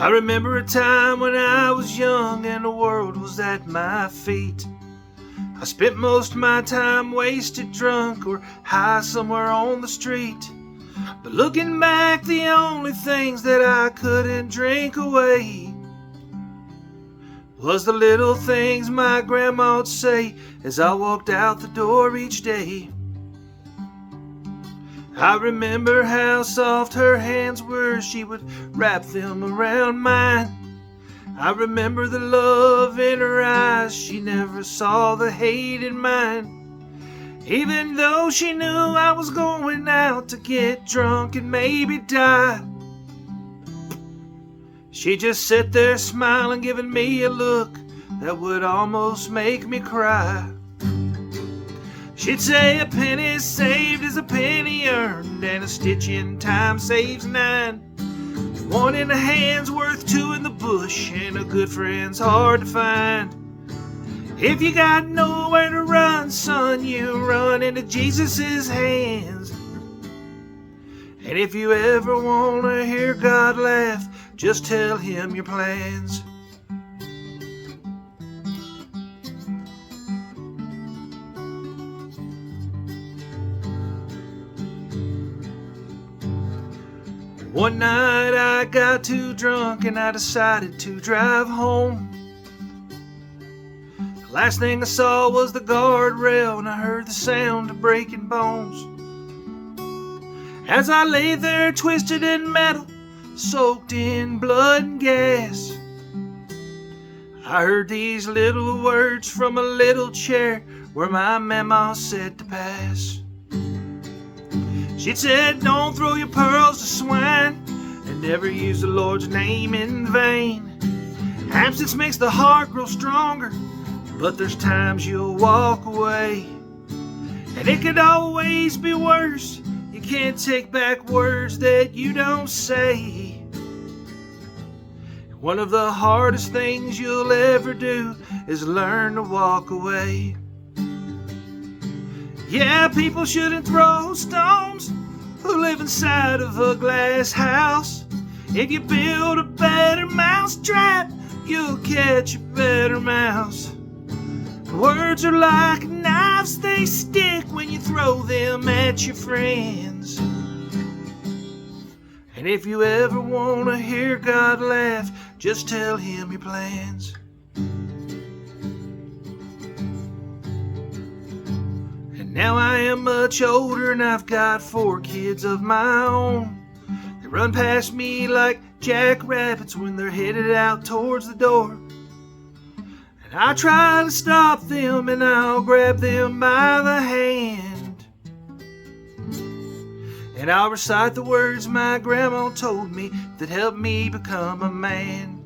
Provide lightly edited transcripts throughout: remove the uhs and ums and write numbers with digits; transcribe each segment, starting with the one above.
I remember a time when I was young and the world was at my feet. I spent most of my time wasted drunk or high somewhere on the street. But looking back, the only things that I couldn't drink away was the little things my grandma'd say as I walked out the door each day. I remember how soft her hands were, she would wrap them around mine. I remember the love in her eyes, she never saw the hate in mine. Even though she knew I was going out to get drunk and maybe die, she just sat there smiling, giving me a look that would almost make me cry. She'd say a penny saved is a penny earned, and a stitch in time saves nine. One in the hand's worth two in the bush, and a good friend's hard to find. If you got nowhere to run, son, you run into Jesus' hands. And if you ever want to hear God laugh, just tell him your plans. One night I got too drunk and I decided to drive home. The last thing I saw was the guardrail and I heard the sound of breaking bones. As I lay there twisted in metal, soaked in blood and gas, I heard these little words from a little chair where my mamaw said to pass. She said, don't throw your pearls to swine and never use the Lord's name in vain. Absence makes the heart grow stronger, but there's times you'll walk away. And it could always be worse. You can't take back words that you don't say. One of the hardest things you'll ever do is learn to walk away. Yeah, people shouldn't throw stones who live inside of a glass house. If you build a better mousetrap, you'll catch a better mouse. Words are like knives, they stick when you throw them at your friends. And if you ever want to hear God laugh, just tell him your plans. Now I am much older and I've got 4 kids of my own. They run past me like jackrabbits when they're headed out towards the door. And I try to stop them and I'll grab them by the hand. And I'll recite the words my grandma told me that helped me become a man.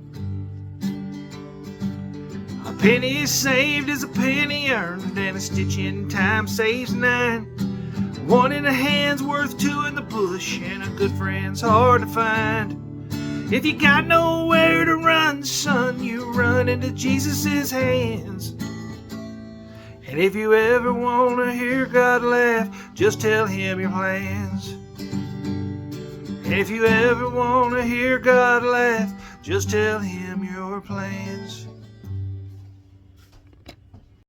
A penny saved is a penny earned, and a stitch in time saves 9. One in the hand's worth 2 in the bush, and a good friend's hard to find. If you got nowhere to run, son, you run into Jesus' hands. And if you ever want to hear God laugh, just tell him your plans. And if you ever want to hear God laugh, just tell him your plans.